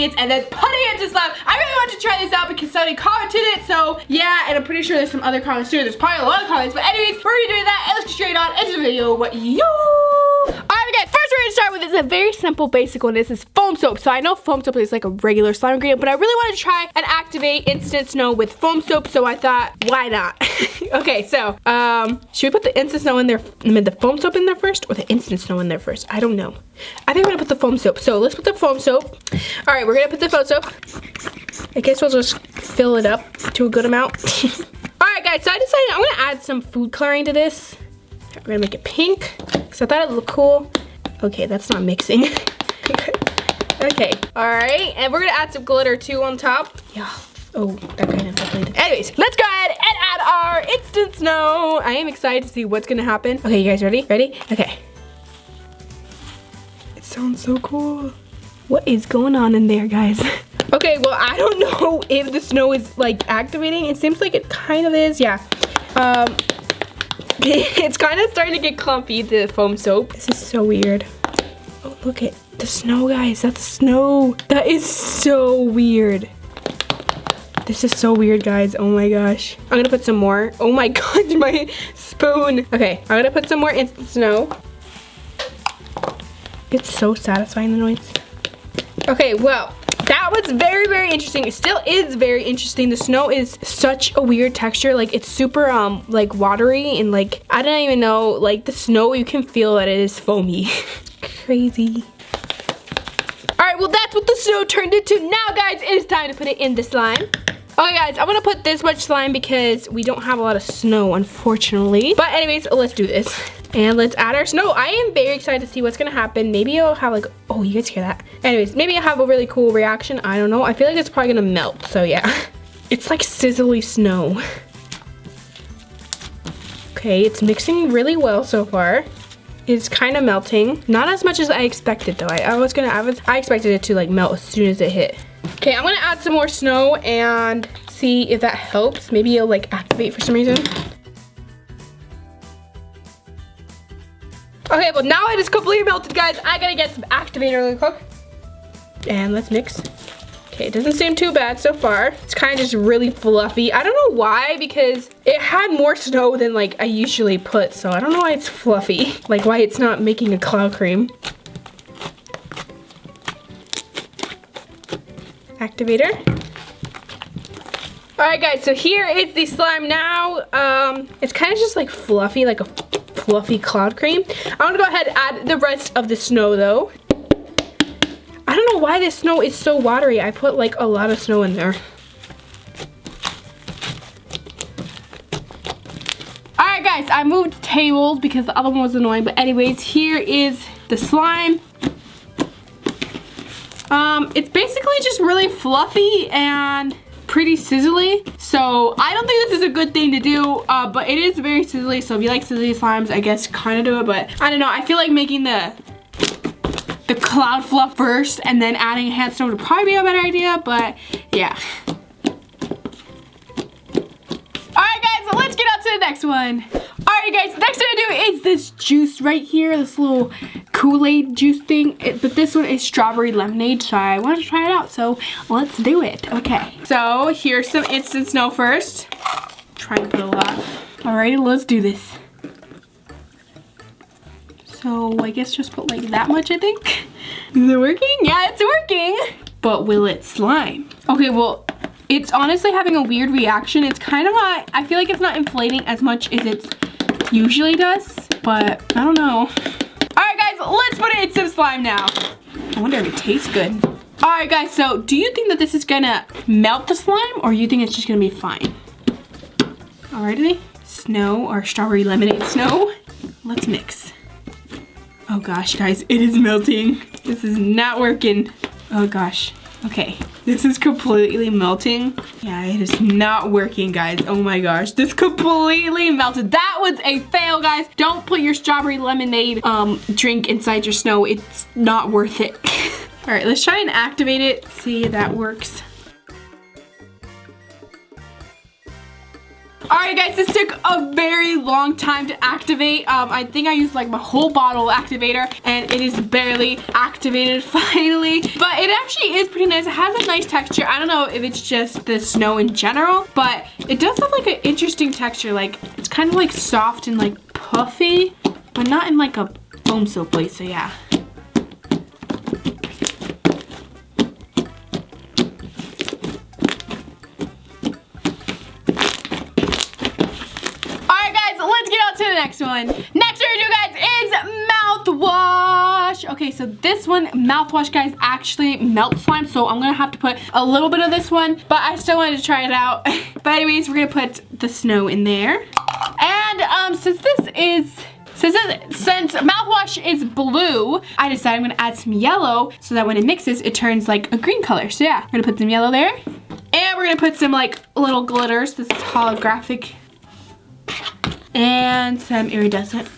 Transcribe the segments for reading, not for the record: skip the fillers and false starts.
ingredients and then putting it into slime. I really want to try this out because somebody commented it, so yeah, and I'm pretty sure there's some other comments too. There's probably a lot of comments, but anyways, we're gonna do that and let's get straight on into the video. Alright guys, first we're gonna start with a very simple basic one. This is foam soap. So I know foam soap is like a regular slime ingredient, but I really want to try and activate instant snow with foam soap, so I thought, why not? Okay, so should we put the instant snow in there, the foam soap in there first, or the instant snow in there first? I don't know. I think we're gonna put the foam soap. So let's put the foam soap. Alright, we're gonna put the foam soap. I guess we'll just fill it up to a good amount. Alright guys, so I decided I'm gonna add some food coloring to this. We're gonna make it pink, because I thought it looked cool. Okay, that's not mixing. Okay, alright, and we're gonna add some glitter too on top. Yeah. Oh, that kind of deflated. Anyways, let's go ahead and add our instant snow. I am excited to see what's gonna happen. Okay, you guys ready? Ready? Okay. It sounds so cool. What is going on in there, guys? Okay, well, I don't know if the snow is like activating. It seems like it kind of is, yeah. It's kind of starting to get clumpy, the foam soap. This is so weird. Oh, look at the snow, guys. That's snow. That is so weird. This is so weird, guys. Oh my gosh. I'm gonna put some more. Oh my gosh, my spoon. Okay, I'm gonna put some more instant snow. It's so satisfying, the noise. Okay, well, that was very, very interesting. It still is very interesting. The snow is such a weird texture. Like, it's super, like, watery, and, like, I don't even know, like, the snow, you can feel that it is foamy. Crazy. Alright, well, that's what the snow turned into. Now, guys, it is time to put it in the slime. Okay, guys, I'm gonna put this much slime because we don't have a lot of snow, unfortunately. But anyways, let's do this. And let's add our snow. I am very excited to see what's gonna happen. Maybe it'll have like, oh, you guys hear that? Anyways, maybe I'll have a really cool reaction. I don't know. I feel like it's probably gonna melt, so yeah. It's like sizzly snow. Okay, it's mixing really well so far. It's kind of melting. Not as much as I expected though. I expected it to like melt as soon as it hit. Okay, I'm gonna add some more snow and see if that helps. Maybe it'll like activate for some reason. Okay, well now it is completely melted, guys. I gotta get some activator really quick. And let's mix. Okay, it doesn't seem too bad so far. It's kind of just really fluffy. I don't know why, because it had more snow than like I usually put, so I don't know why it's fluffy. Like why it's not making a cloud cream. Activator. Alright guys, so here is the slime now. It's kind of just like fluffy, like a fluffy cloud cream. I'm gonna go ahead and add the rest of the snow though. I don't know why this snow is so watery. I put like a lot of snow in there. Alright guys, I moved tables because the other one was annoying, but anyways, here is the slime. It's basically just really fluffy and pretty sizzly, so I don't think this is a good thing to do, but it is very sizzly, so if you like sizzly slimes, I guess kind of do it, but I don't know. I feel like making the cloud fluff first and then adding hand snow would probably be a better idea, but yeah. Alright guys, so let's get on to the next one. Alright guys, the next thing I do is this juice right here, this little Kool-Aid juice thing, but this one is strawberry lemonade, so I wanted to try it out, so let's do it. Okay, so here's some instant snow first. Try and put a lot. Alrighty, let's do this. So I guess just put like that much, I think. Is it working? Yeah, it's working. But will it slime? Okay, well, it's honestly having a weird reaction. It's kind of not, I feel like it's not inflating as much as it usually does, but I don't know. Alright guys, let's put it in some slime now. I wonder if it tastes good. Alright guys, so do you think that this is gonna melt the slime, or you think it's just gonna be fine? Alrighty, snow or strawberry lemonade snow. Let's mix. Oh gosh, guys, it is melting. This is not working. Oh gosh. Okay, this is completely melting. Yeah, it is not working, guys. Oh my gosh, this completely melted. That was a fail, guys. Don't put your strawberry lemonade drink inside your snow. It's not worth it. All right, let's try and activate it. See if that works. Alright guys, this took a very long time to activate. I think I used like my whole bottle of activator and it is barely activated finally. But it actually is pretty nice. It has a nice texture. I don't know if it's just the snow in general, but it does have like an interesting texture. Like it's kind of like soft and like puffy, but not in like a foam soap way, so yeah. Next one. Next we're gonna do, guys, is mouthwash. Okay, so this one, mouthwash, guys, actually melts slime, so I'm gonna have to put a little bit of this one, but I still wanted to try it out. But anyways, we're gonna put the snow in there. And since mouthwash is blue, I decided I'm gonna add some yellow so that when it mixes, it turns like a green color. So yeah, we're gonna put some yellow there. And we're gonna put some like little glitters. This is holographic. And some iridescent.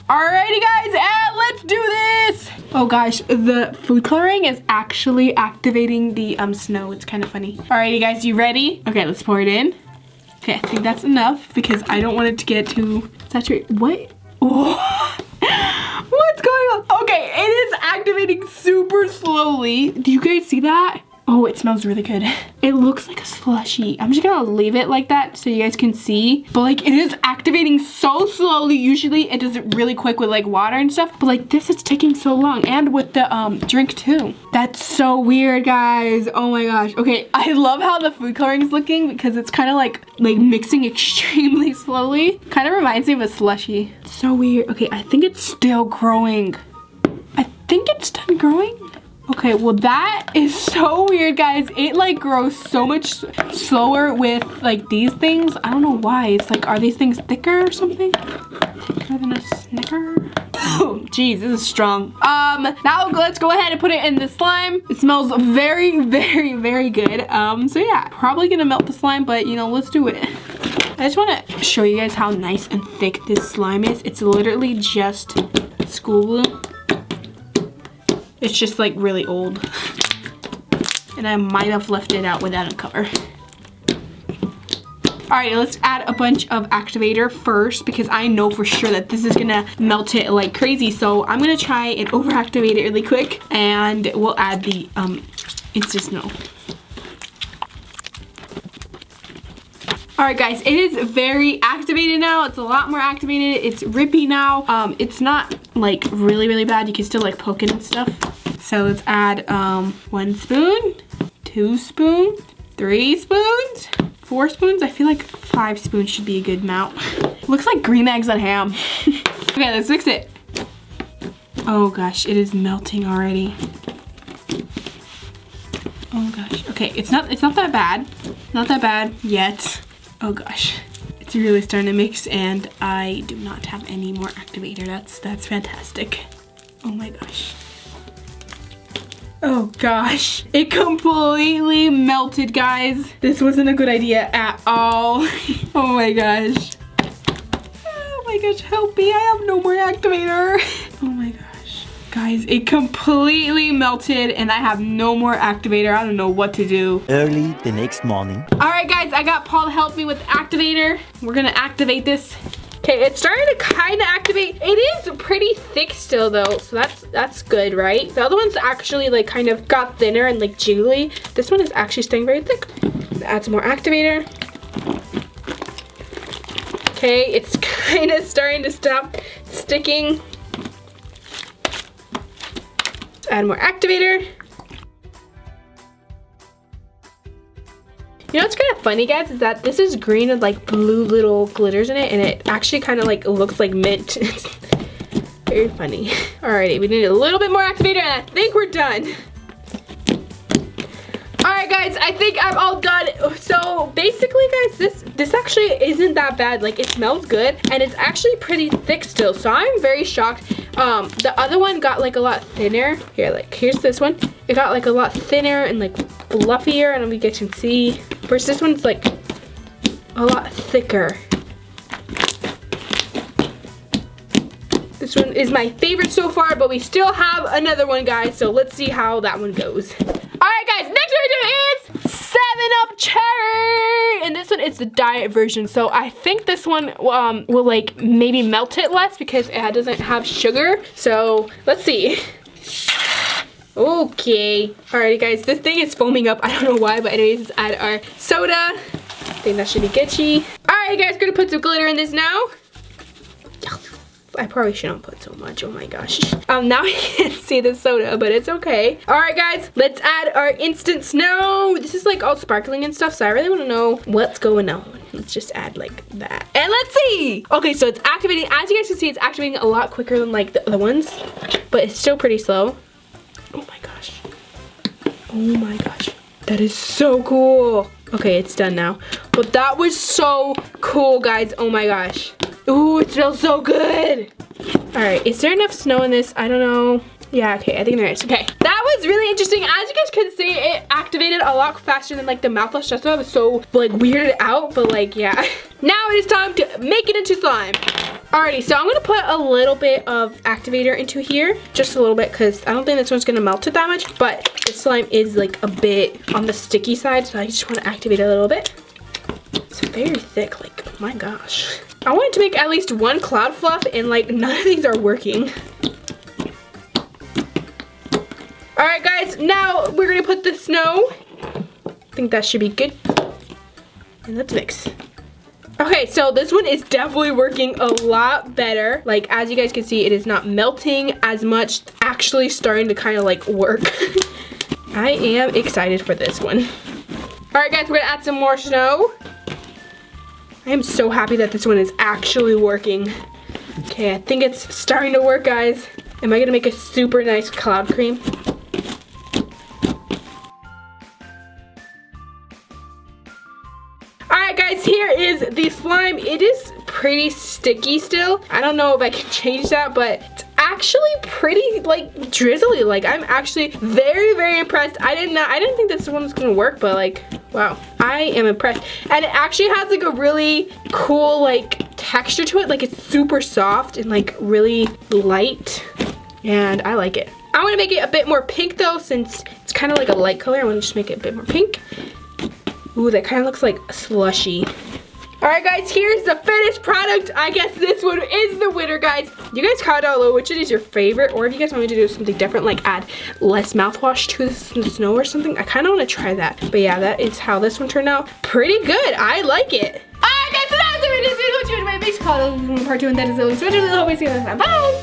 Alrighty guys, and let's do this! Oh gosh, the food coloring is actually activating the snow. It's kind of funny. Alrighty guys, you ready? Okay, let's pour it in. Okay, I think that's enough because I don't want it to get too saturated. What? Oh. What's going on? Okay, it is activating super slowly. Do you guys see that? Oh, it smells really good. It looks like a slushie. I'm just gonna leave it like that so you guys can see. But like, it is activating so slowly. Usually it does it really quick with like water and stuff. But like this is taking so long. And with the drink too. That's so weird, guys. Oh my gosh. Okay, I love how the food coloring is looking because it's kind of like mixing extremely slowly. Kind of reminds me of a slushie. It's so weird. Okay, I think it's still growing. I think it's done growing. Okay, well that is so weird, guys. It like grows so much slower with like these things. I don't know why. It's like, are these things thicker or something? Thicker than a Snicker? Oh, geez, this is strong. Now let's go ahead and put it in the slime. It smells very, very, very good. So yeah, probably gonna melt the slime, but you know, let's do it. I just wanna show you guys how nice and thick this slime is. It's literally just school glue. It's just like really old. And I might have left it out without a cover. Alright, let's add a bunch of activator first because I know for sure that this is gonna melt it like crazy. So I'm gonna try and overactivate it really quick and we'll add the instant snow. Alright guys, it is very activated now. It's a lot more activated. It's rippy now. It's not like really, really bad. You can still like poke it and stuff. So let's add 1 spoon, 2 spoons, 3 spoons, 4 spoons. I feel like 5 spoons should be a good amount. Looks like green eggs on ham. Okay, let's mix it. Oh gosh, it is melting already. Oh gosh. Okay, it's not that bad. Not that bad yet. Oh gosh, it's really starting to mix and I do not have any more activator. That's fantastic. Oh my gosh. Oh gosh, it completely melted, guys. This wasn't a good idea at all. Oh my gosh. Oh my gosh, help me, I have no more activator. Oh my gosh. Guys, it completely melted and I have no more activator. I don't know what to do. Early the next morning. All right, guys, I got Paul to help me with the activator. We're gonna activate this. Okay, it's starting to kind of activate. It is pretty thick still though, so that's good, right? The other one's actually like kind of got thinner and like jiggly. This one is actually staying very thick. Add some more activator. Okay, it's kind of starting to stop sticking. Add more activator. You know what's kind of funny, guys, is that this is green with like blue little glitters in it, and it actually kind of like looks like mint. It's very funny. Alrighty, we need a little bit more activator, and I think we're done. Alright, guys, I think I'm all done. So basically, guys, this actually isn't that bad. Like, it smells good, and it's actually pretty thick still. So I'm very shocked. The other one got like a lot thinner. Here, like, here's this one. It got like a lot thinner and like fluffier. I don't know if you guys can see. Whereas this one's like a lot thicker. This one is my favorite so far, but we still have another one, guys. So let's see how that one goes. Alright, guys, next we're gonna do is 7-Up Cherry. And this one is the diet version. So I think this one will like maybe melt it less because it doesn't have sugar. So let's see. Okay. Alrighty guys, this thing is foaming up. I don't know why, but anyways, let's add our soda. I think that should be Gucci. Alright guys, gonna put some glitter in this now. I probably shouldn't put so much, oh my gosh. Now I can't see the soda, but it's okay. Alright guys, let's add our instant snow. This is like all sparkling and stuff, so I really wanna know what's going on. Let's just add like that. And let's see! Okay, so it's activating. As you guys can see, it's activating a lot quicker than like the other ones, but it's still pretty slow. Oh my gosh. Oh my gosh. That is so cool. Okay, it's done now. But that was so cool, guys. Oh my gosh. Ooh, it smells so good. All right, is there enough snow in this? I don't know. Yeah, okay, I think there is. Okay, that was really interesting. As you guys can see, it activated a lot faster than like the mouthwash. That's why I was so like weirded out, but like, yeah. Now it is time to make it into slime. Alrighty, so I'm gonna put a little bit of activator into here, just a little bit, because I don't think this one's gonna melt it that much, but the slime is like a bit on the sticky side, so I just wanna activate it a little bit. It's very thick, like, oh my gosh. I wanted to make at least one cloud fluff, and like none of these are working. Alright guys, now we're gonna put the snow. I think that should be good. And let's mix. Okay, so this one is definitely working a lot better. Like, as you guys can see, it is not melting as much. Actually starting to kind of like work. I am excited for this one. All right, guys, we're gonna add some more snow. I am so happy that this one is actually working. Okay, I think it's starting to work, guys. Am I gonna make a super nice cloud cream? Alright guys, here is the slime. It is pretty sticky still. I don't know if I can change that, but it's actually pretty like drizzly. Like, I'm actually very, very impressed. I didn't think this one was gonna work, but like, wow, I am impressed. And it actually has like a really cool like texture to it. Like, it's super soft and like really light, and I like it. I want to make it a bit more pink though, since it's kind of like a light color. I want to just make it a bit more pink. Ooh, that kind of looks like slushy. Alright guys, here's the finished product. I guess this one is the winner, guys. You guys comment down below which one is your favorite, or if you guys want me to do something different, like add less mouthwash to the snow or something. I kind of want to try that. But yeah, that is how this one turned out. Pretty good. I like it. Alright guys, so that's it for this video. What you enjoyed my big call part 2, and that is always. Bye.